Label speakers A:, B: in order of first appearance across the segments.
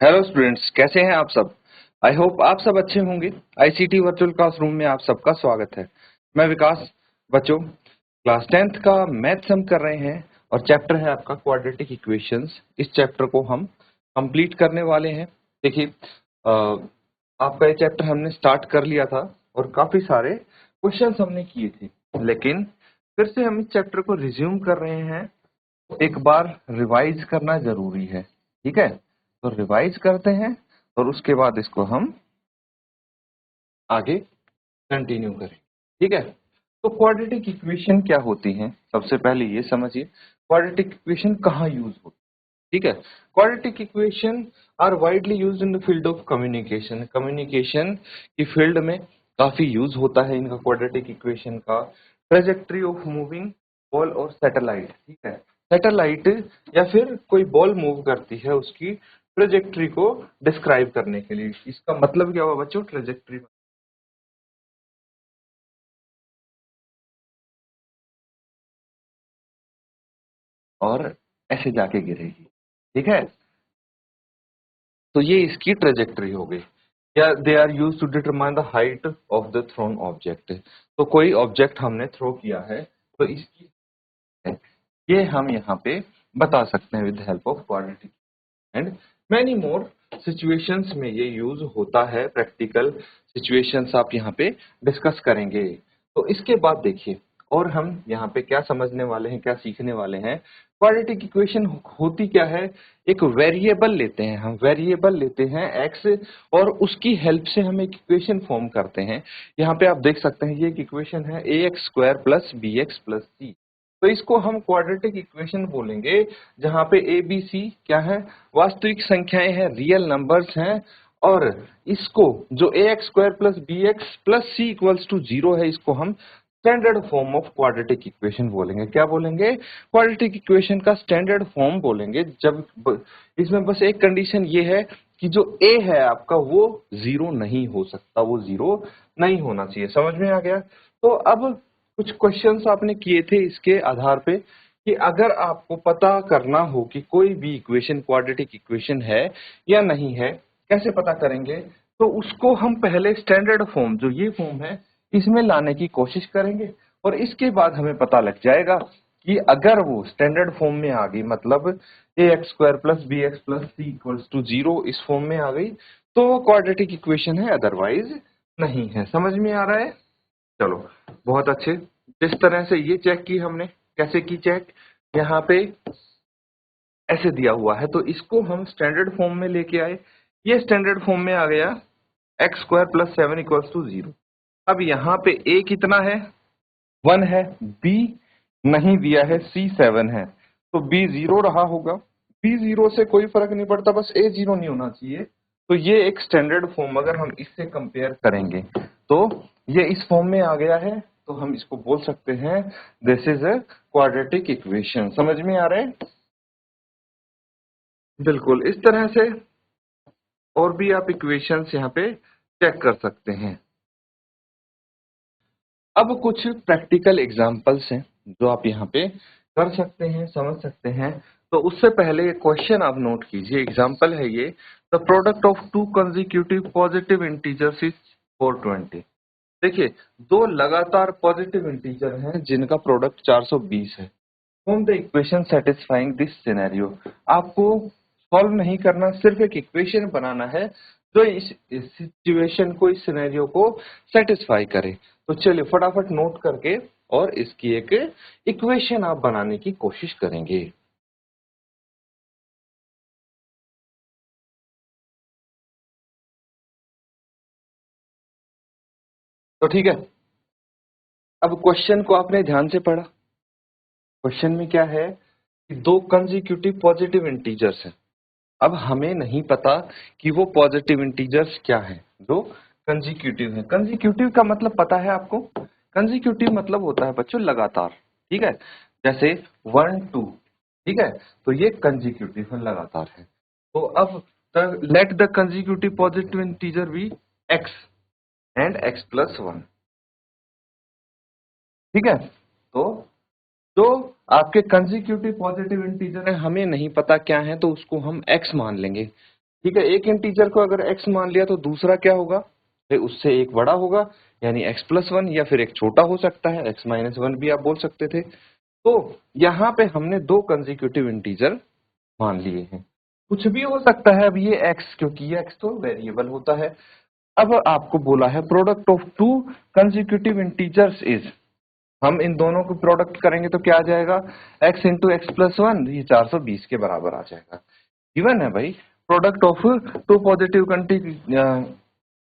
A: Hello students, कैसे हैं आप सब। आई होप आप सब अच्छे होंगे। आईसीटी वर्चुअल क्लासरूम में आप सबका स्वागत है। मैं विकास। बच्चों, क्लास 10th का मैथ्स हम कर रहे हैं और चैप्टर है आपका क्वाड्रेटिक इक्वेशंस। इस चैप्टर को हम कंप्लीट करने वाले हैं। देखिए, आपका ये चैप्टर हमने स्टार्ट कर लिया था और काफी सारे क्वेश्चंस हमने किए थे, लेकिन फिर से हम इस चैप्टर को रिज्यूम कर रहे हैं। एक बार रिवाइज करना जरूरी है, ठीक है। तो रिवाइज करते हैं और उसके बाद इसको हम आगे कंटिन्यू करें, ठीक है। तो क्वाड्रेटिक इक्वेशन क्या होती हैं, सबसे पहले ये समझिए क्वाड्रेटिक इक्वेशन कहाँ यूज होती है, ठीक है। Quadratic equation are widely used in the field of communication. Communication की फील्ड में काफी यूज होता है इनका, क्वाड्रेटिक इक्वेशन का। ट्रेजेक्ट्री ऑफ मूविंग बॉल और सैटेलाइट, ठीक है। सैटेलाइट या फिर कोई बॉल मूव करती है, उसकी ट्रेजेक्ट्री को डिस्क्राइब करने के लिए। इसका मतलब क्या हुआ बच्चों, ट्रेजेक्ट्री। और ऐसे जाके गिरेगी, ठीक है। तो ये इसकी ट्रेजेक्ट्री हो गई। या they are used to determine the height of the thrown object. तो कोई ऑब्जेक्ट हमने थ्रो किया है, तो इसकी ये हम यहाँ पे बता सकते हैं with help of quadratic. And many more situations में ये यूज होता है। प्रैक्टिकल सिचुएशंस आप यहाँ पे डिस्कस करेंगे। तो इसके बाद देखिए, और हम यहाँ पे क्या समझने वाले हैं, क्या सीखने वाले हैं। क्वाड्रेटिक इक्वेशन होती क्या है, एक वेरिएबल लेते हैं हम, वेरिएबल लेते हैं एक्स, और उसकी हेल्प से हम एक इक्वेशन फॉर्म करते हैं। यहाँ पे आप देख सकते हैं ये एक इक्वेशन है, a x square plus b x plus c. तो इसको हम क्वाड्रेटिक इक्वेशन बोलेंगे, जहां पे ए बी सी क्या है, वास्तविक संख्याएं हैं, रियल नंबर्स हैं। और इसको जो a x square plus b x plus c equals to zero है, इसको हम standard form of quadratic equation बोलेंगे। क्या बोलेंगे, क्वाड्रेटिक इक्वेशन का स्टैंडर्ड फॉर्म बोलेंगे। इसमें बस एक कंडीशन ये है कि जो ए है आपका वो जीरो नहीं हो सकता, वो जीरो नहीं होना चाहिए। समझ में आ गया। तो अब कुछ क्वेश्चंस आपने किए थे इसके आधार पे कि अगर आपको पता करना हो कि कोई भी इक्वेशन क्वाड्रेटिक इक्वेशन है या नहीं है, कैसे पता करेंगे। तो उसको हम पहले स्टैंडर्ड फॉर्म, जो ये फॉर्म है, इसमें लाने की कोशिश करेंगे। और इसके बाद हमें पता लग जाएगा कि अगर वो स्टैंडर्ड फॉर्म में आ गई, मतलब a x square plus b x plus c equals to zero इस फॉर्म में आ गई, तो वो क्वाड्रेटिक इक्वेशन है, अदरवाइज नहीं है। समझ में आ रहा है। चलो, बहुत अच्छे। जिस तरह से ये चेक की हमने, कैसे की चेक, यहाँ पे ऐसे दिया हुआ है, तो इसको हम स्टैंडर्ड फॉर्म में लेके आए। ये स्टैंडर्ड फॉर्म में आ गया, x square plus seven equals to zero. अब यहाँ पे ए कितना है, वन है, बी नहीं दिया है, सी सेवन है, तो बी जीरो रहा होगा। बी जीरो से कोई फर्क नहीं पड़ता, बस ए जीरो नहीं होना चाहिए। तो ये एक स्टैंडर्ड फॉर्म, अगर हम इससे कंपेयर करेंगे तो ये इस फॉर्म में आ गया है। तो हम इसको बोल सकते हैं this is a quadratic equation. समझ में आ रहा है। बिल्कुल इस तरह से और भी आप इक्वेशंस यहाँ पे चेक कर सकते हैं। अब कुछ प्रैक्टिकल एग्जांपल्स हैं जो आप यहाँ पे कर सकते हैं, समझ सकते हैं। तो उससे पहले एक क्वेश्चन आप नोट कीजिए। एग्जांपल है ये, the product of to consecutive positive integers is 420। देखिए, दो लगातार पॉजिटिव इंटीजर हैं जिनका प्रोडक्ट 420 है। Form the equation satisfying this scenario. आपको सॉल्व नहीं करना, सिर्फ एक इक्वेशन बनाना है जो इस सिचुएशन को, इस सिनेरियो को सेटिस्फाई करे। तो चलिए फटाफट नोट करके और इसकी एक इक्वेशन आप बनाने की कोशिश करेंगे। तो ठीक है, अब क्वेश्चन को आपने ध्यान से पढ़ा। क्वेश्चन में क्या है कि दो कंसेक्यूटिव पॉजिटिव इंटीजर्स हैं। अब हमें नहीं पता कि वो पॉजिटिव इंटीजर्स क्या है जो कंसेक्यूटिव है। कंसेक्यूटिव का मतलब पता है आपको। कंसेक्यूटिव मतलब होता है बच्चों लगातार, ठीक है। जैसे वन टू, ठीक है। तो ये कंसेक्यूटिव है, लगातार है। तो अब let the consecutive positive integer be x and x plus one, ठीक है। तो जो आपके कंसेक्यूटिव पॉजिटिव इंटीजर है, हमें नहीं पता क्या है, तो उसको हम एक्स मान लेंगे। ठीक है, एक इंटीजर को अगर x मान लिया तो दूसरा क्या होगा, फिर उससे एक बड़ा होगा, यानी x+1, या फिर एक छोटा हो सकता है, x-1 भी आप बोल सकते थे। तो यहाँ पे हमने दो कंसेक्यूटिव इंटीजर मान लिए हैं। कुछ भी हो सकता है अब ये x, क्योंकि ये x तो वेरिएबल होता है। अब आपको बोला है product of to consecutive integers is, हम इन दोनों को प्रोडक्ट करेंगे तो क्या आ जाएगा, x इंटू x+1, ये 420 के बराबर आ जाएगा। गिवन है भाई, product of two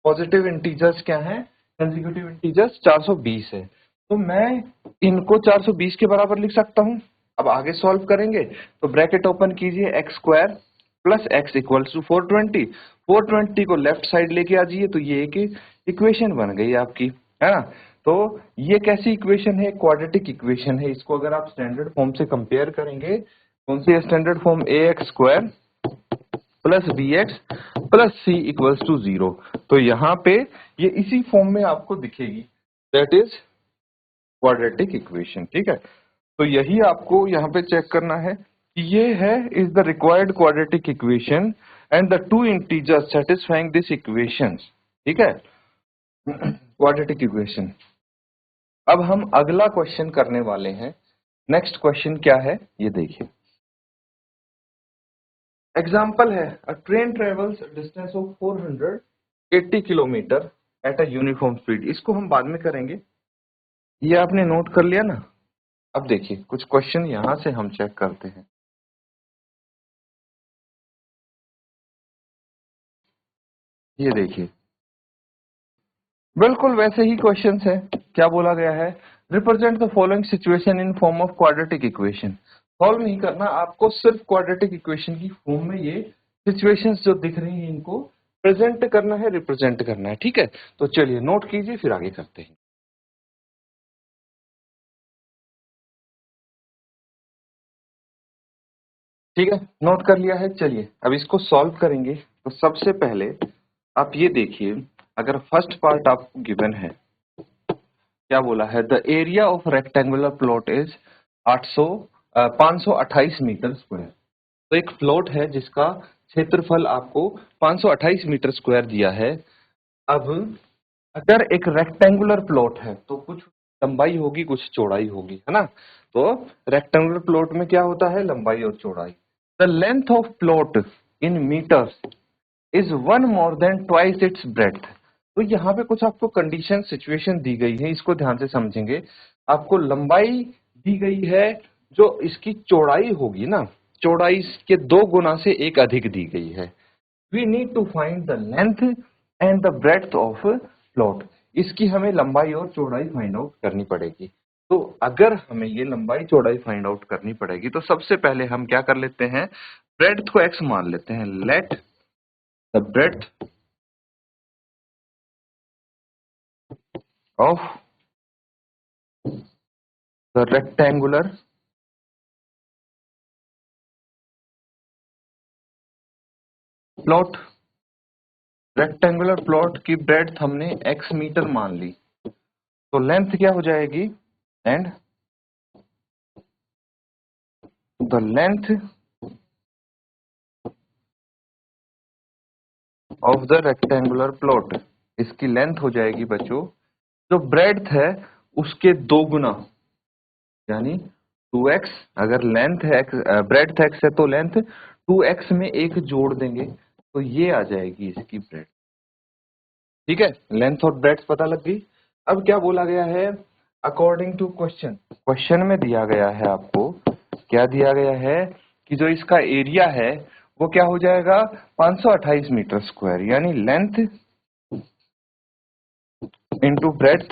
A: positive integers क्या है, कंसेक्यूटिव इंटीजर्स 420 है। तो मैं इनको 420 के बराबर लिख सकता हूं। अब आगे सॉल्व करेंगे तो ब्रैकेट ओपन कीजिए, x square plus x equals to 420, 420 को लेफ्ट साइड लेके आ जाइए तो ये एक इक्वेशन बन गई आपकी, है ना। तो ये कैसी इक्वेशन है, क्वाड्रेटिक इक्वेशन है। इसको अगर आप स्टैंडर्ड फॉर्म से कंपेयर करेंगे, कौन सी standard form, a x square plus b x plus c equals to 0, तो यहाँ पे ये इसी फॉर्म में आपको दिखेगी, दैट इज क्वाड्रेटिक इक्वेशन। ठीक है, तो यही आपको यहाँ पे चेक करना है कि ये है is the required quadratic equation and the two integers satisfying this equation. ठीक है, क्वाड्रेटिक इक्वेशन। अब हम अगला क्वेश्चन करने वाले हैं। नेक्स्ट क्वेश्चन क्या है ये देखिए। एग्जाम्पल है, अ train travels distance of 480 kilometre at a uniform speed. इसको हम बाद में करेंगे, ये आपने नोट कर लिया ना। अब देखिए कुछ क्वेश्चन यहां से हम चेक करते हैं। ये देखिए बिल्कुल वैसे ही क्वेश्चंस है। क्या बोला गया है, represent the following situation in form of quadratic equation. Solve नहीं करना आपको, सिर्फ क्वाड्रेटिक इक्वेशन की फॉर्म में ये सिचुएशंस जो दिख रही हैं इनको प्रेजेंट करना है, रिप्रेजेंट करना है। ठीक है, तो चलिए नोट कीजिए फिर आगे करते हैं। ठीक है, नोट कर लिया है। चलिए अब इसको सॉल्व करेंगे। तो सबसे पहले आप ये देखिए, अगर फर्स्ट पार्ट आपको गिवन है, क्या बोला है, the area of rectangular plot is 528 metre square. तो एक प्लॉट है जिसका क्षेत्रफल आपको 528 मीटर स्क्वायर दिया है। अब अगर एक रेक्टेंगुलर प्लॉट है तो कुछ लंबाई होगी कुछ चौड़ाई होगी, है ना। तो रेक्टेंगुलर प्लॉट में क्या होता है, लंबाई और चौड़ाई। The length of plot in metres is one more than twice its breadth. तो यहाँ पे कुछ आपको कंडीशन सिचुएशन दी गई है, इसको ध्यान से समझेंगे। आपको लंबाई दी गई है, जो इसकी चौड़ाई होगी ना, चौड़ाई के 2 गुना से एक अधिक दी गई है। We need to find the length and the breadth of plot. इसकी हमें लंबाई और चौड़ाई फाइंड आउट करनी पड़ेगी। तो अगर हमें ये लंबाई चौड़ाई फाइंड आउट करनी पड़ेगी तो सबसे पहले हम क्या कर लेते हैं, ब्रेड्थ को x मान लेते हैं। Let the breadth of the rectangular plot, rectangular plot की ब्रेड्थ हमने x मीटर मान ली, तो लेंथ क्या हो जाएगी, and the length of the rectangular plot, इसकी लेंथ हो जाएगी बच्चों, जो ब्रेड्थ है उसके 2 गुना, यानी 2x। अगर लेंथ है ब्रेड्थ x है तो लेंथ 2x में एक जोड़ देंगे तो ये आ जाएगी इसकी ब्रेड्थ। ठीक है, लेंथ और ब्रेड्थ पता लग गई। अब क्या बोला गया है, अकॉर्डिंग टू क्वेश्चन, क्वेश्चन में दिया गया है आपको, क्या दिया गया है कि जो इसका एरिया है वो क्या हो जाएगा, 528 मीटर स्क्वायर, यानी लेंथ इंटू ब्रेड्थ,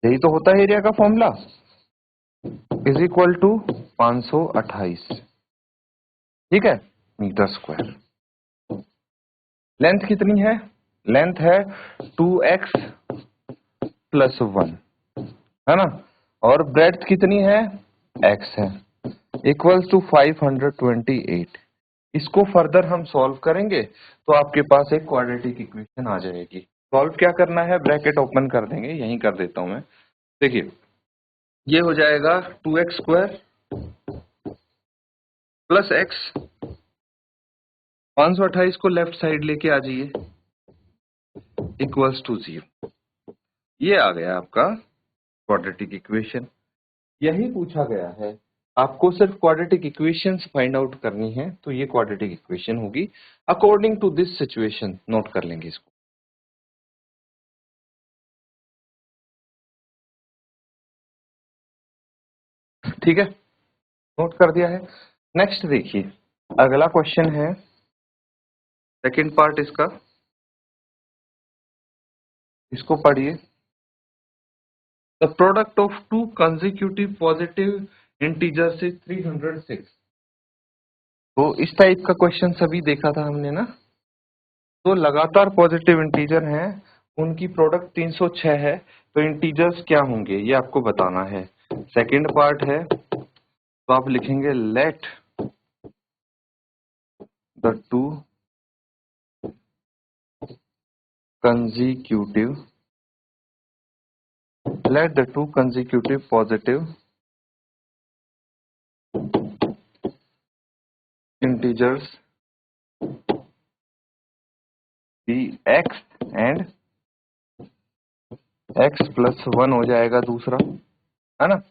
A: यही तो होता है एरिया का फॉर्मूला, इज इक्वल टू 528। ठीक है, मीटर स्क्वायर। लेंथ कितनी है, लेंथ है 2x प्लस 1, है ना, और ब्रेड्थ कितनी है, x है, इक्वल्स टू 528। इसको फर्दर हम सॉल्व करेंगे तो आपके पास एक क्वाड्रेटिक इक्वेशन आ जाएगी। सॉल्व क्या करना है, ब्रैकेट ओपन कर देंगे, यहीं कर देता हूं मैं। देखिए ये हो जाएगा 2x स्क्वायर प्लस x 528 को लेफ्ट साइड लेके आ जाइए, इक्वल्स टू 0। ये आ गया आपका क्वाड्रेटिक इक्वेशन। यही पूछा गया है, आपको सिर्फ क्वाड्रेटिक इक्वेशंस फाइंड आउट करनी है, तो ये क्वाड्रेटिक इक्वेशन होगी according to this situation. Note कर लेंगे इसको, ठीक है, नोट कर दिया है। नेक्स्ट देखिए, अगला क्वेश्चन है, सेकंड पार्ट इसका, इसको पढ़िए। The product of to consecutive positive integers is 306। तो इस टाइप का क्वेश्चन सभी देखा था हमने ना। तो लगातार पॉजिटिव इंटीजर हैं, उनकी प्रोडक्ट 306 है, तो इंटीजर्स क्या होंगे ये आपको बताना है। सेकंड पार्ट है, तो आप लिखेंगे let the two consecutive let the two consecutive positive integers be x and x plus 1 हो जाएगा दूसरा, है ना।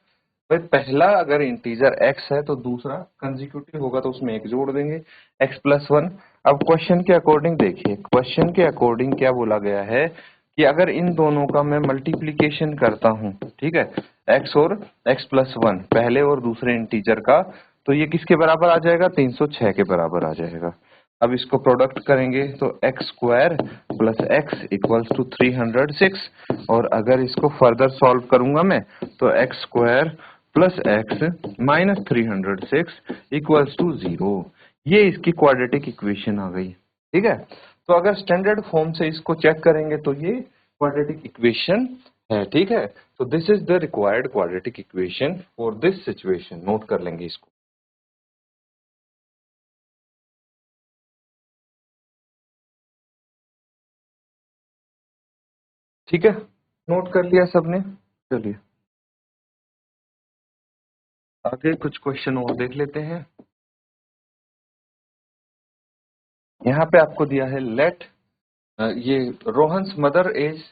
A: भाई पहला अगर इंटीजर x है तो दूसरा कंसेक्यूटिव होगा तो उसमें एक जोड़ देंगे, x प्लस 1। अब क्वेश्चन के अकॉर्डिंग देखिए, क्वेश्चन के अकॉर्डिंग क्या बोला गया है कि अगर इन दोनों का मैं मल्टीप्लीकेशन करता हूं, ठीक है, x और x प्लस 1 पहले और दूसरे इंटीजर का, तो ये किसके बराबर आ जाएगा, 306 के बराबर आ जाएगा। अब इसको प्रोडक्ट करेंगे तो x square plus x equals to 306, और अगर इसको फर्दर सॉल्व करूंगा मैं तो x square plus x minus 306 equals to 0। ये इसकी क्वाड्रेटिक इक्वेशन आ गई, ठीक है। तो अगर स्टैंडर्ड फॉर्म से इसको चेक करेंगे तो ये क्वाड्रेटिक इक्वेशन है, ठीक है। तो this is the required quadratic equation for this situation. Note कर लेंगे इसको, ठीक है। नोट कर लिया सबने, चलिए आगे कुछ क्वेश्चन और देख लेते हैं। यहाँ पे आपको दिया है लेट, ये रोहन्स मदर एज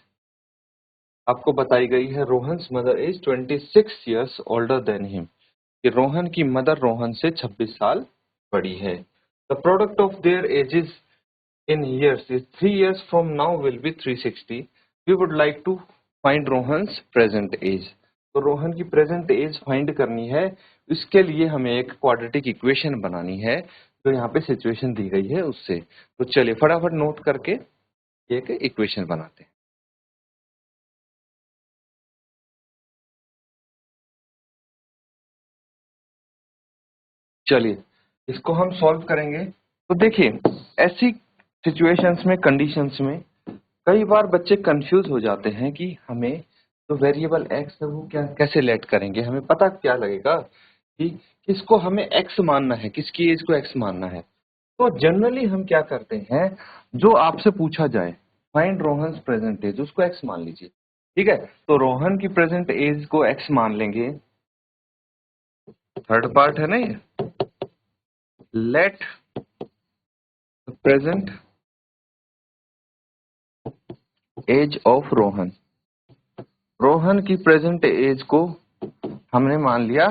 A: आपको बताई गई है। Rohan's mother age 26 years older than him, कि रोहन की मदर रोहन से 26 साल बड़ी है। The product of their edges in years is 3 years from now will be 360. We would like to find Rohan's present age। तो रोहन की प्रेजेंट एज फाइंड करनी है, इसके लिए हमें एक क्वाड्रेटिक इक्वेशन बनानी है, जो यहाँ पे सिचुएशन दी गई है उससे। तो चलिए फटाफट नोट करके एक इक्वेशन बनाते हैं। चलिए इसको हम सॉल्व करेंगे। तो देखिए ऐसी सिचुएशंस में, कंडीशंस में कई बार बच्चे कंफ्यूज हो जाते हैं कि हमें जो वेरिएबल एक्स है वो क्या कैसे लेट करेंगे, हमें पता क्या लगेगा कि किसको हमें एक्स मानना है, किसकी एज को एक्स मानना है। तो जनरली हम क्या करते हैं, जो आपसे पूछा जाए फाइंड रोहन्स प्रेजेंट एज, उसको एक्स मान लीजिए, ठीक है। तो रोहन की प्रेजेंट एज को एक्स मान लेंगे। थर्ड पार्ट है ना ये, let present age of Rohan, Rohan की प्रेजेंट एज को हमने मान लिया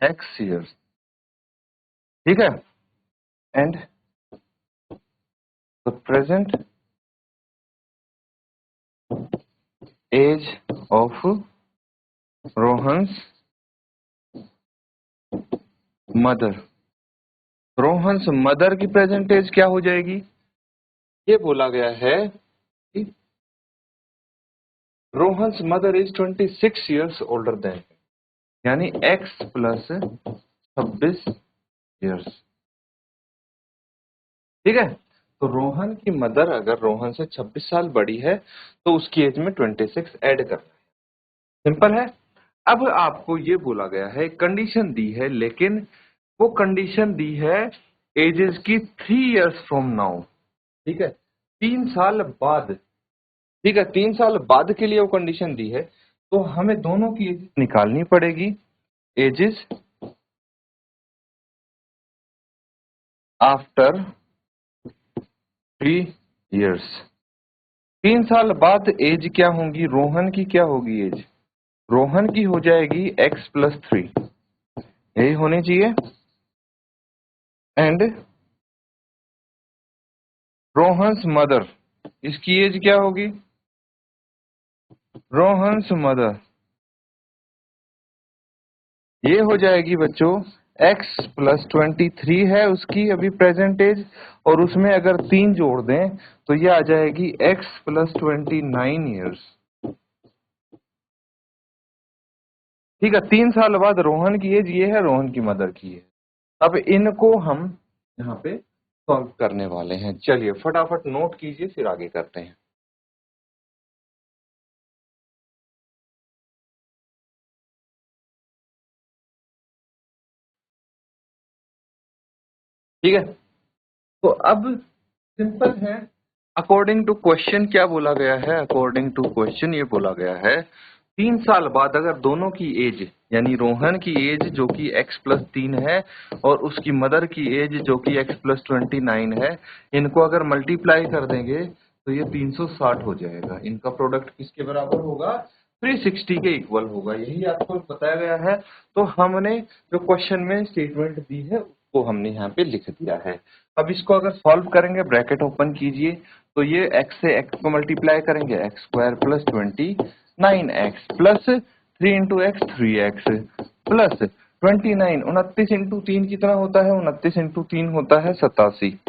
A: एक्स ईयर्स, ठीक है। And the present age of Rohan's mother, Rohan's mother की प्रेजेंट एज क्या हो जाएगी, ये बोला गया है कि Rohan's mother is 26 years older than, यानी एक्स प्लस 26 ईयर्स, ठीक है। तो रोहन की मदर अगर रोहन से 26 साल बड़ी है तो उसकी एज में 26 ऐड करना है, सिंपल है। अब आपको ये बोला गया है, कंडीशन दी है, लेकिन वो कंडीशन दी है एजेस की 3 इयर्स फ्रॉम नाउ, ठीक है, 3 साल बाद, ठीक है, 3 साल बाद के लिए वो कंडीशन दी है। तो हमें दोनों की एज निकालनी पड़ेगी, एजेस आफ्टर 3 years। 3 साल बाद एज क्या होगी, रोहन की क्या होगी एज, रोहन की हो जाएगी x+3, यही होनी चाहिए। एंड रोहन्स मदर, इसकी एज क्या होगी, रोहन्स मदर, ये हो जाएगी बच्चों x+23 है उसकी अभी प्रेजेंट एज, और उसमें अगर 3 जोड़ दें तो ये आ जाएगी x+29 ईयर्स। ठीक है, 3 साल बाद रोहन की एज ये है, रोहन की मदर की है। अब इनको हम यहाँ पे सॉल्व करने वाले हैं। चलिए फटाफट नोट कीजिए, फिर आगे करते हैं। ठीक है, तो अब सिंपल है। अकॉर्डिंग टू क्वेश्चन क्या बोला गया है, अकॉर्डिंग टू क्वेश्चन ये बोला गया है 3 साल बाद अगर दोनों की एज, यानी रोहन की एज जो कि x+3 है और उसकी मदर की एज जो कि x+29 है, इनको अगर मल्टीप्लाई कर देंगे तो ये 360 हो जाएगा। इनका प्रोडक्ट किसके बराबर होगा, 360 के इक्वल होगा, यही आपको बताया गया है। तो हमने जो क्वेश्चन में स्टेटमेंट दी है उसको हमने यहाँ पे लिख दिया है। अब इसको अगर सॉल्व करेंगे, ब्रैकेट ओपन कीजिए, तो ये x से x को मल्टीप्लाई करेंगे, x² + 29x plus 3 into x 3x plus 29, 29 into 3 कितना होता है, 29 इंटू 3 होता है 87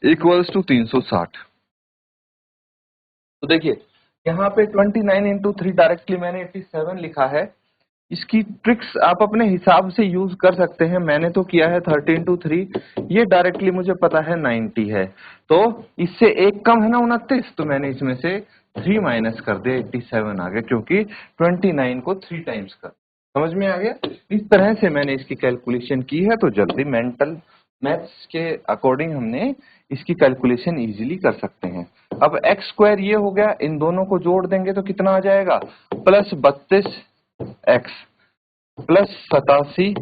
A: इक्वल्स टू 360। तो देखिए यहाँ पे 29 इंटू 3 डायरेक्टली मैंने 87 लिखा है। इसकी ट्रिक्स आप अपने हिसाब से यूज कर सकते हैं। मैंने तो किया है 30 इंटू 3, ये डायरेक्टली मुझे पता है 90 है, तो इससे एक कम है ना 29, तो मैंने इसमें से 3 माइनस कर दिया, 87 आ गया, क्योंकि 29 को 3 टाइम्स कर। समझ में आ गया, इस तरह से मैंने इसकी कैलकुलेशन की है। तो जल्दी मेंटल मैथ्स के अकॉर्डिंग हमने इसकी कैलकुलेशन इजीली कर सकते हैं। अब x² ये हो गया, इन दोनों को जोड़ देंगे तो कितना आ जाएगा, +32x plus 87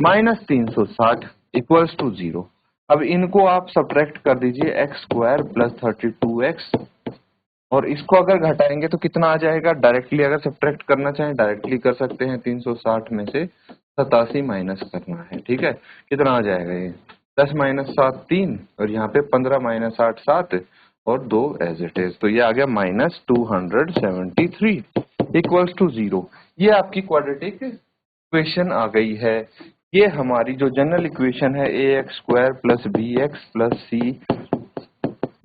A: minus 360 equals to 0। अब इनको आप सब्ट्रैक्ट कर दीजिए, x² + 32x, और इसको अगर घटाएंगे तो कितना आ जाएगा, डायरेक्टली अगर सब्ट्रैक्ट करना चाहें डायरेक्टली कर सकते हैं, 360 में से 87 माइनस करना है। ठीक है, कितना आ जाएगा ये, 10 - 7 3, और यहाँ पे 15 - 8 7 और 2 एज इट इज, तो ये आ गया -273 इक्वल्स टू 0। ये आपकी क्वाड्रेटिक इक्वेशन आ गई है। ये हमारी जो जनरल इक्वेशन है ax² + bx + c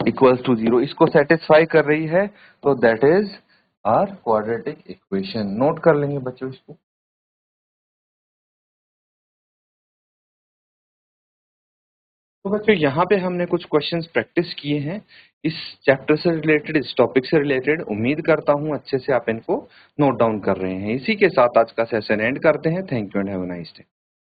A: equals to 0, इसको सेटिस्फाई कर रही है। तो that is our quadratic equation. Note कर लेंगे बच्चों इसको। तो बच्चों यहाँ पे हमने कुछ क्वेश्चंस प्रैक्टिस किए हैं इस चैप्टर से रिलेटेड, इस टॉपिक से रिलेटेड। उम्मीद करता हूँ अच्छे से आप इनको नोट डाउन कर रहे हैं। इसी के साथ आज का सेशन एंड करते हैं। Thank you and have a nice day.